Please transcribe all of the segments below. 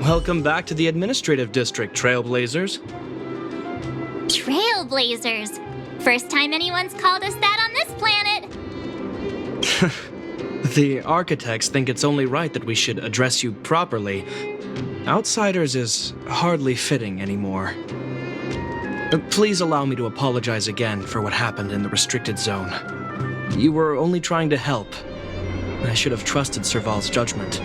Welcome back to the Administrative District, Trailblazers. Trailblazers. First time anyone's called us that on this planet. The architects think it's only right that we should address you properly. Outsiders is hardly fitting anymore. Please allow me to apologize again for what happened in the restricted zone. You were only trying to help. I should have trusted Serval's judgment.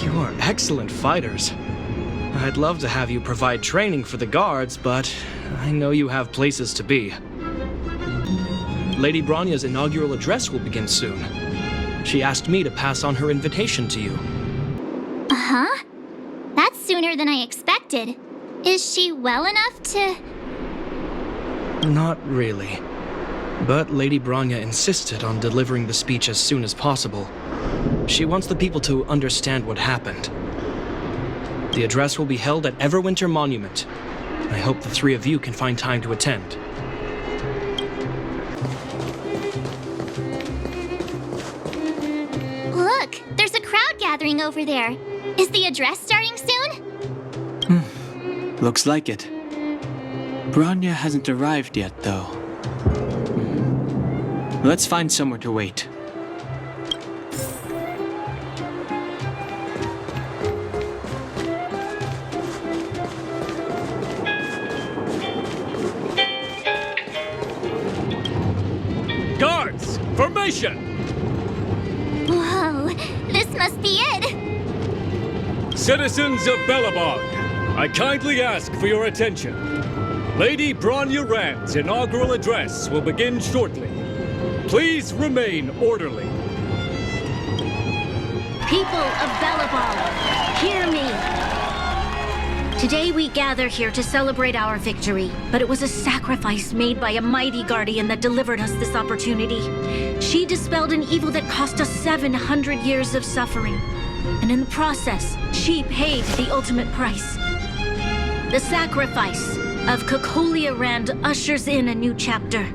You are excellent fighters. I'd love to have you provide training for the guards, but I know you have places to be. Lady Bronya's inaugural address will begin soon. She asked me to pass on her invitation to you. Uh-huh. That's sooner than I expected. Is she well enough to... Not really. But Lady Bronya insisted on delivering the speech as soon as possible. She wants the people to understand what happened. The address will be held at Everwinter Monument. I hope the three of you can find time to attend. Look, there's a crowd gathering over there. Is the address starting soon? Looks like it. Bronya hasn't arrived yet, though. Let's find somewhere to wait. Guards! Formation! Whoa, this must be it. Citizens of Belobog, I kindly ask for your attention. Lady Bronya Rand's inaugural address will begin shortly. Please remain orderly. People of Belobog, hear me. Today we gather here to celebrate our victory, but it was a sacrifice made by a mighty guardian that delivered us this opportunity. She dispelled an evil that cost us 700 years of suffering, and in the process, she paid the ultimate price. The sacrifice of Cocolia Rand ushers in a new chapter.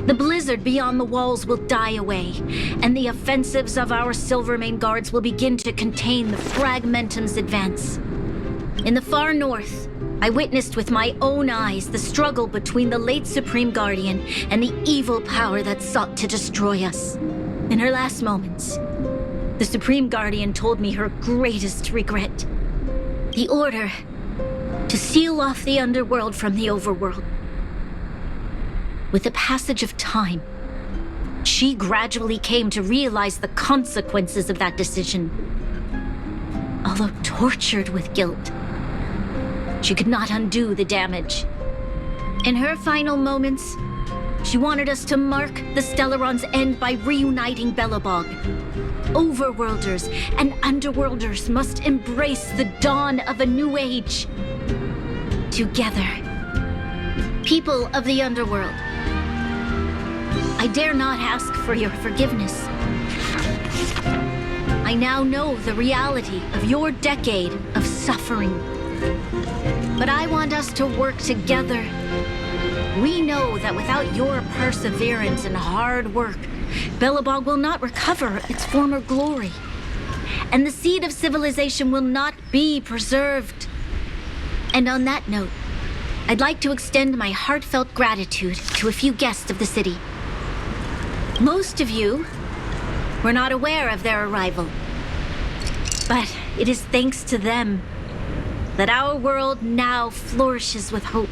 The blizzard beyond the walls will die away, and the offensives of our Silvermane guards will begin to contain the Fragmentum's advance. In the far north, I witnessed with my own eyes the struggle between the late Supreme Guardian and the evil power that sought to destroy us. In her last moments, the Supreme Guardian told me her greatest regret. The order to seal off the underworld from the overworld. With the passage of time, she gradually came to realize the consequences of that decision. Although tortured with guilt, she could not undo the damage. In her final moments, she wanted us to mark the Stellaron's end by reuniting Belobog. Overworlders and underworlders must embrace the dawn of a new age. Together. People of the underworld, I dare not ask for your forgiveness. I now know the reality of your decade of suffering. But I want us to work together. We know that without your perseverance and hard work, Belobog will not recover its former glory. And the seed of civilization will not be preserved. And on that note, I'd like to extend my heartfelt gratitude to a few guests of the city. Most of you were not aware of their arrival. But it is thanks to them that our world now flourishes with hope.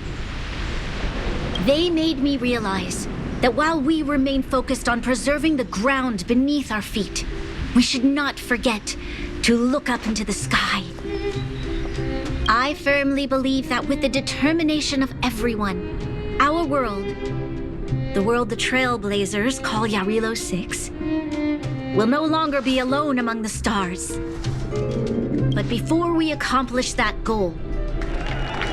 They made me realize that while we remain focused on preserving the ground beneath our feet, we should not forget to look up into the sky. I firmly believe that with the determination of everyone, our world, the world the Trailblazers call Yarilo 6, will no longer be alone among the stars. But before we accomplish that goal,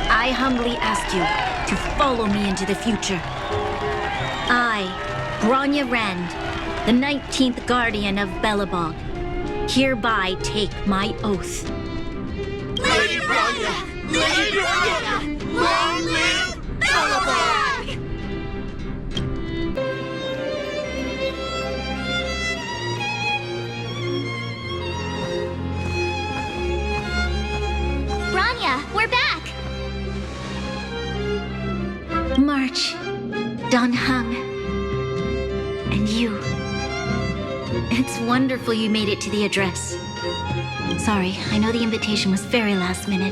I humbly ask you to follow me into the future. I, Bronya Rand, the 19th Guardian of Belobog, hereby take my oath. Lady Bronya! Lady Bronya! Long live Belobog! Don Hung. And you. It's wonderful you made it to the address. Sorry, I know the invitation was very last minute,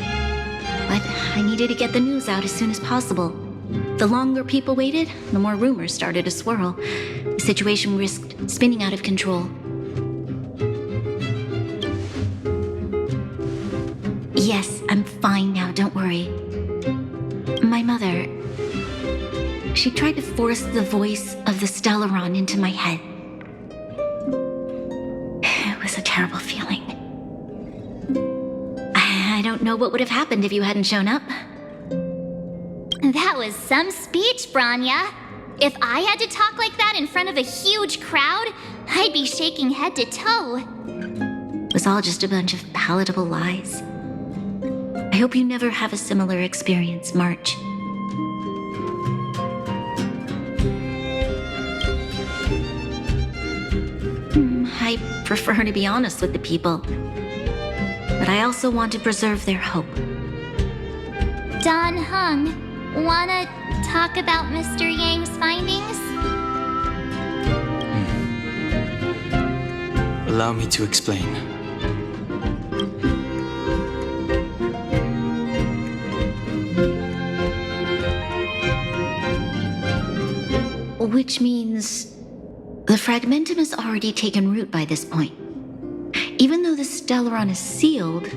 but I needed to get the news out as soon as possible. The longer people waited, the more rumors started to swirl. The situation risked spinning out of control. Yes, I'm fine now, don't worry. My mother, she tried to force the voice of the Stellaron into my head. It was a terrible feeling. I don't know what would have happened if you hadn't shown up. That was some speech, Branya. If I had to talk like that in front of a huge crowd, I'd be shaking head to toe. It was all just a bunch of palatable lies. I hope you never have a similar experience, March. I prefer to be honest with the people, but I also want to preserve their hope. Don Hung, wanna talk about Mr. Yang's findings? Allow me to explain. Which means the fragmentum has already taken root by this point. Even though the Stellaron is sealed,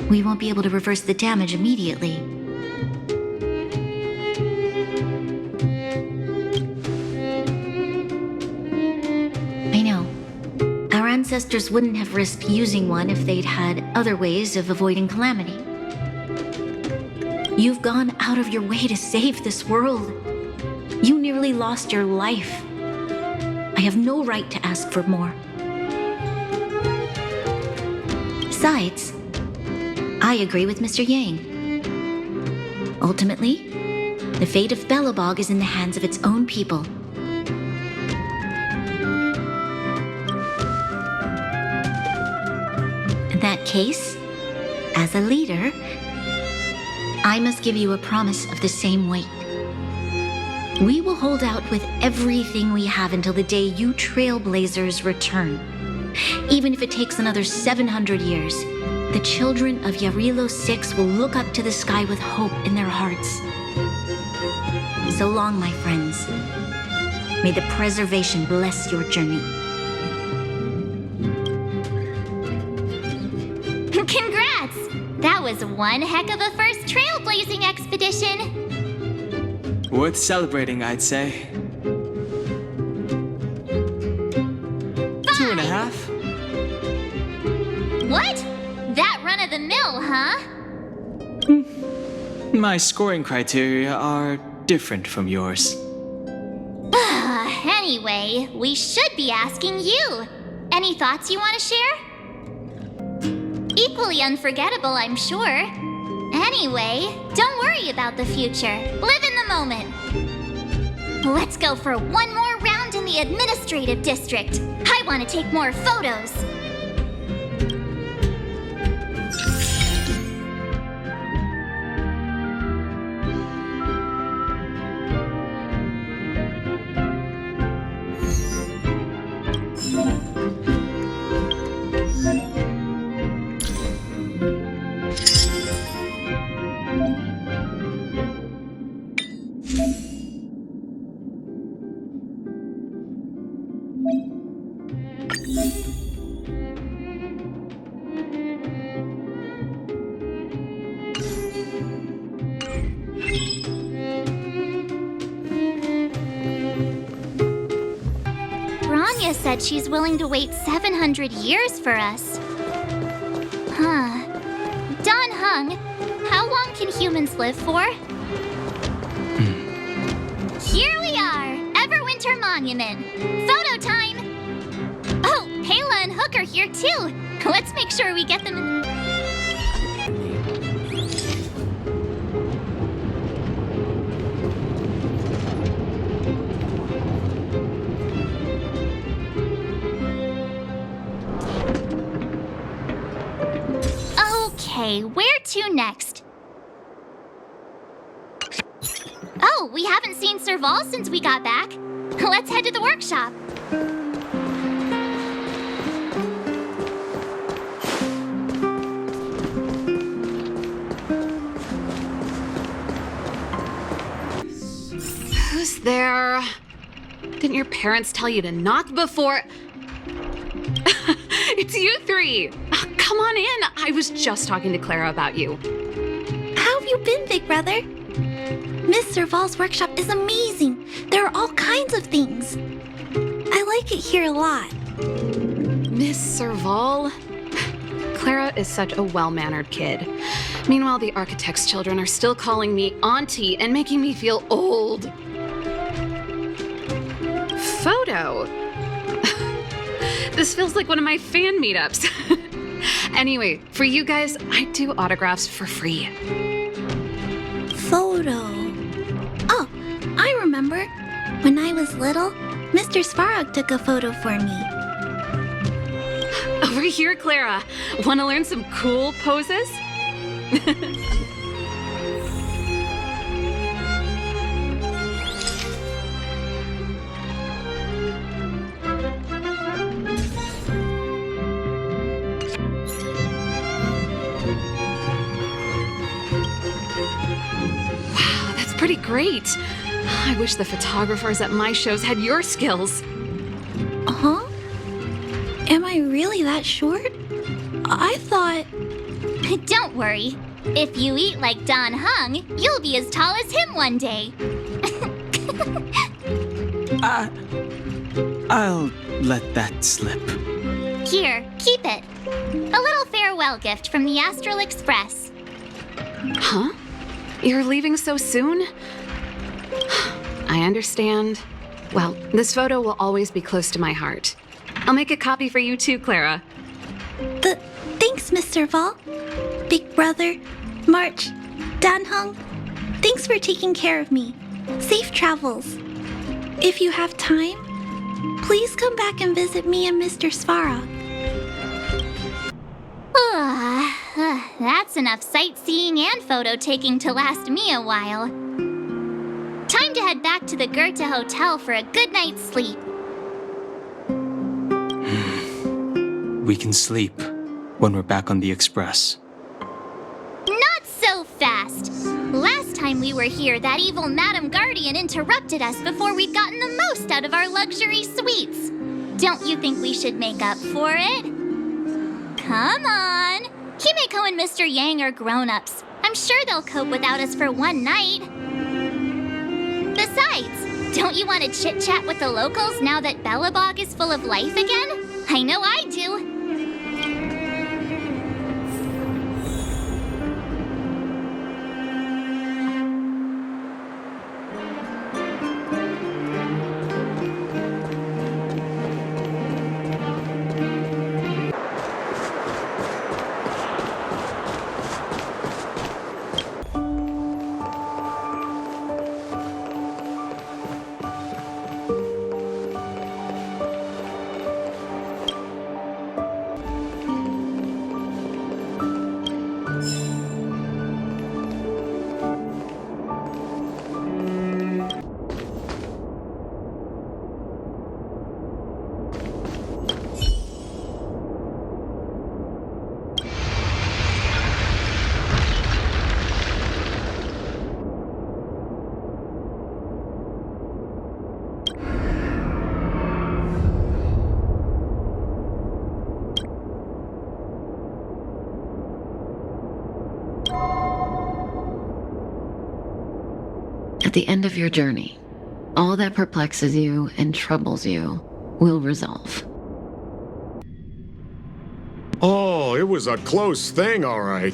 we won't be able to reverse the damage immediately. I know. Our ancestors wouldn't have risked using one if they'd had other ways of avoiding calamity. You've gone out of your way to save this world. You nearly lost your life. I have no right to ask for more. Besides, I agree with Mr. Yang. Ultimately, the fate of Belobog is in the hands of its own people. In that case, as a leader, I must give you a promise of the same weight. We will hold out with everything we have until the day you Trailblazers return. Even if it takes another 700 years, the children of Yarilo 6 will look up to the sky with hope in their hearts. So long, my friends. May the preservation bless your journey. Congrats! That was one heck of a first trailblazing expedition! Worth celebrating, I'd say. 2.5? What? That run-of-the-mill, huh? My scoring criteria are different from yours. Anyway, we should be asking you. Any thoughts you want to share? Equally unforgettable, I'm sure. Anyway, don't worry about the future. Live in the moment. Let's go for one more round in the administrative district. I want to take more photos. Branya said she's willing to wait 700 years for us. Huh. Don Hung, how long can humans live for? Here we are, Everwinter Monument. Photo time! Oh, Pela and Hook are here too. Let's make sure we get them in. Okay, where to next? Oh, Oh, we haven't seen Serval since we got back. Let's head to the workshop. Who's there? Didn't your parents tell you to knock before? It's you three. Come on in. I was just talking to Clara about you. How have you been, big brother? Miss Serval's workshop is amazing. There are all kinds of things. I like it here a lot. Miss Serval? Clara is such a well-mannered kid. Meanwhile, the architect's children are still calling me auntie and making me feel old. Photo? This feels like one of my fan meetups. Anyway, for you guys, I do autographs for free. Photo. Oh, I remember. When I was little, Mr. Svarog took a photo for me. Over here, Clara. Want to learn some cool poses? Wow, that's pretty great. I wish the photographers at my shows had your skills. Huh? Am I really that short? I thought... Don't worry. If you eat like Don Hung, you'll be as tall as him one day. I'll let that slip. Here, keep it. A little farewell gift from the Astral Express. Huh? You're leaving so soon? I understand. Well, this photo will always be close to my heart. I'll make a copy for you too, Clara. Thanks, Mr. Val. Big brother, March, Danhung, thanks for taking care of me. Safe travels. If you have time, please come back and visit me and Mr. Svarog. That's enough sightseeing and photo taking to last me a while. Time to head back to the Goethe Hotel for a good night's sleep. We can sleep when we're back on the express. Not so fast! Last time we were here, that evil Madam Guardian interrupted us before we'd gotten the most out of our luxury suites. Don't you think we should make up for it? Come on! Himeko and Mr. Yang are grown-ups. I'm sure they'll cope without us for one night. Besides, don't you want to chit-chat with the locals now that Belobog is full of life again? I know I do. At the end of your journey, all that perplexes you and troubles you will resolve. Oh, it was a close thing, all right.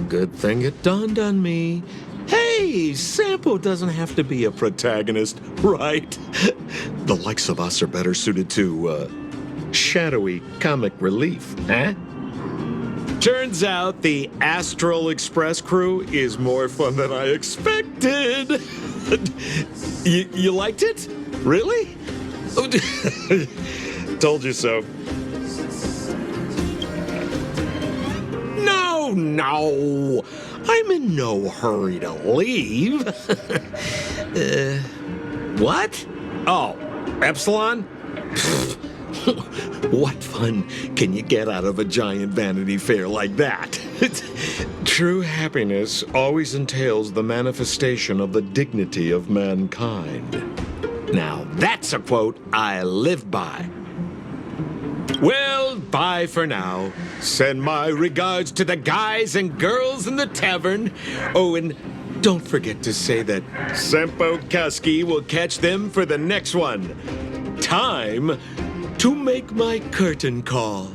Good thing it dawned on me. Hey, Sampo doesn't have to be a protagonist, right? The likes of us are better suited to, shadowy comic relief, eh? Turns out the Astral Express crew is more fun than I expected. You liked it? Really? Told you so. No. I'm in no hurry to leave. What? Oh, Epsilon? What fun can you get out of a giant Vanity Fair like that? True happiness always entails the manifestation of the dignity of mankind. Now, that's a quote I live by. Well, bye for now. Send my regards to the guys and girls in the tavern. Oh, and don't forget to say that Sempo Kasky will catch them for the next one. Time to make my curtain call.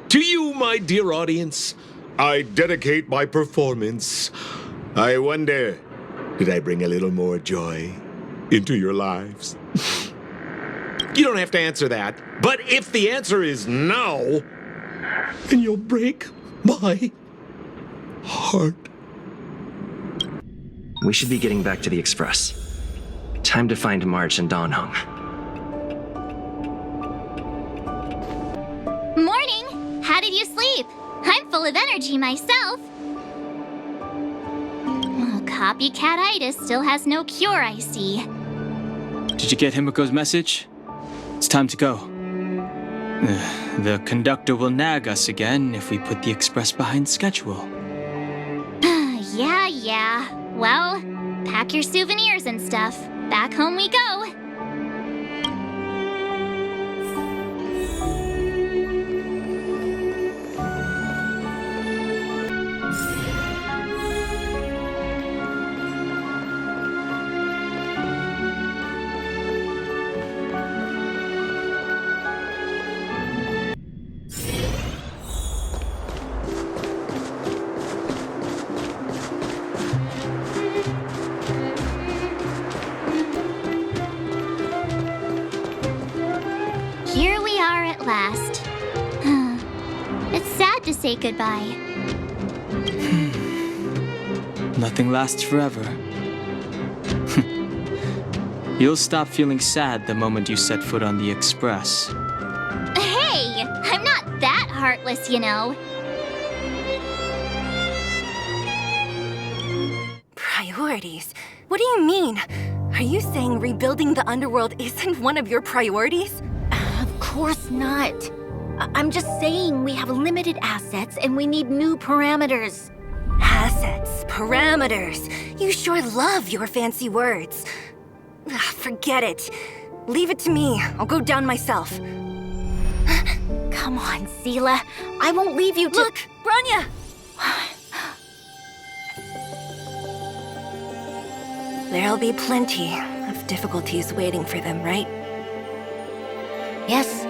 To you, my dear audience, I dedicate my performance. I wonder, did I bring a little more joy into your lives? You don't have to answer that. But if the answer is no, then you'll break my heart. We should be getting back to the Express. Time to find March and Donhung. Morning! How did you sleep? I'm full of energy myself. Oh, copycat-itis still has no cure, I see. Did you get Himiko's message? It's time to go. The conductor will nag us again if we put the express behind schedule. Yeah. Well, pack your souvenirs and stuff. Back home we go. Here we are at last. It's sad to say goodbye. Nothing lasts forever. You'll stop feeling sad the moment you set foot on the express. Hey, I'm not that heartless, you know. Priorities? What do you mean? Are you saying rebuilding the underworld isn't one of your priorities? Of course not. I'm just saying we have limited assets and we need new parameters. Assets, parameters. You sure love your fancy words. Forget it. Leave it to me. I'll go down myself. Come on, Seela. I won't leave you to— Look, Branya! There'll be plenty of difficulties waiting for them, right? Yes.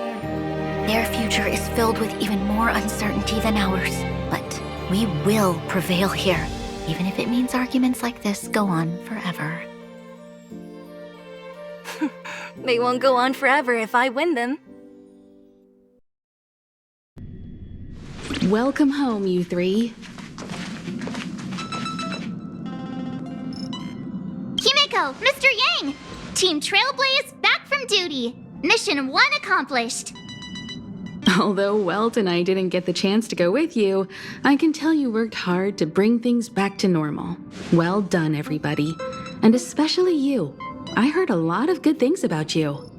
Their future is filled with even more uncertainty than ours. But we will prevail here, even if it means arguments like this go on forever. They won't go on forever if I win them. Welcome home, you three. Himiko, Mr. Yang! Team Trailblaze back from duty. Mission 1 accomplished. Although Welt and I didn't get the chance to go with you, I can tell you worked hard to bring things back to normal. Well done, everybody. And especially you. I heard a lot of good things about you.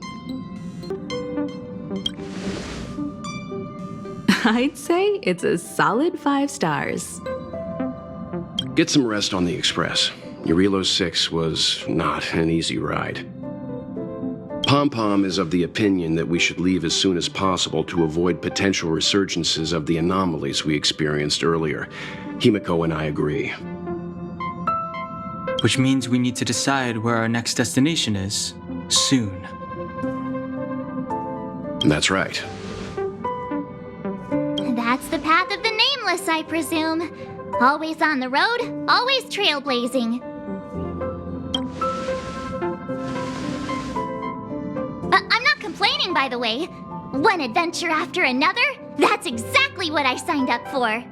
I'd say it's a solid 5 stars. Get some rest on the Express. Eurilo 6 was not an easy ride. Pom-Pom is of the opinion that we should leave as soon as possible to avoid potential resurgences of the anomalies we experienced earlier. Himiko and I agree. Which means we need to decide where our next destination is, soon. That's right. That's the path of the Nameless, I presume. Always on the road, always trailblazing. I'm not complaining, by the way. One adventure after another, that's exactly what I signed up for.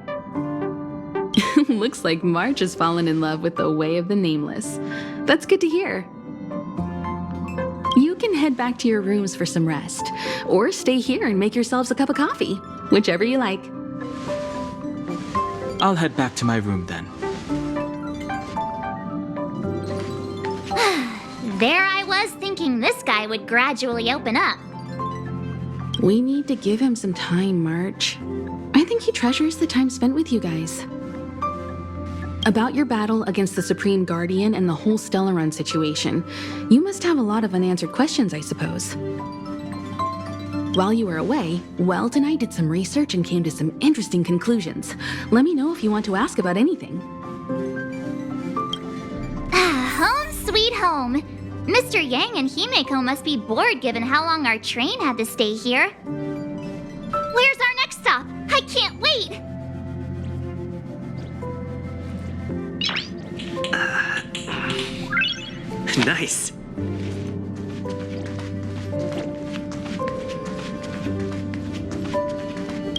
Looks like March has fallen in love with the way of the Nameless. That's good to hear. You can head back to your rooms for some rest, or stay here and make yourselves a cup of coffee, whichever you like. I'll head back to my room then. There I was thinking this guy would gradually open up. We need to give him some time, March. I think he treasures the time spent with you guys. About your battle against the Supreme Guardian and the whole Stellaron situation, you must have a lot of unanswered questions, I suppose. While you were away, Welt and I did some research and came to some interesting conclusions. Let me know if you want to ask about anything. Home sweet home. Mr. Yang and Himeko must be bored given how long our train had to stay here. Where's our next stop? I can't wait! Nice.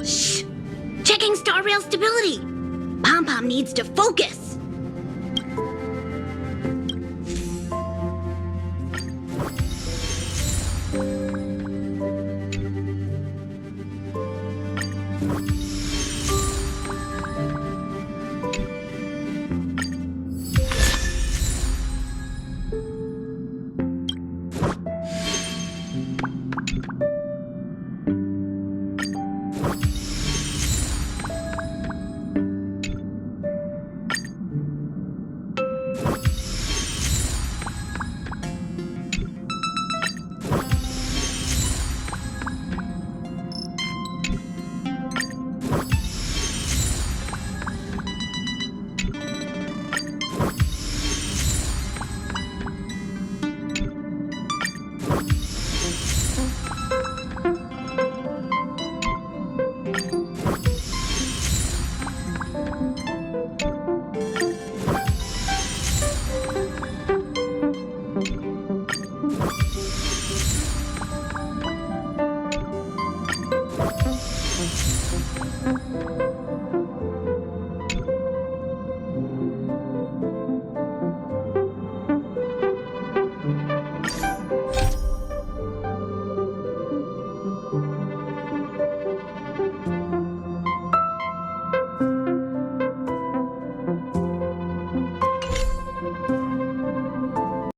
Shh! Checking star rail stability. Pom Pom needs to focus.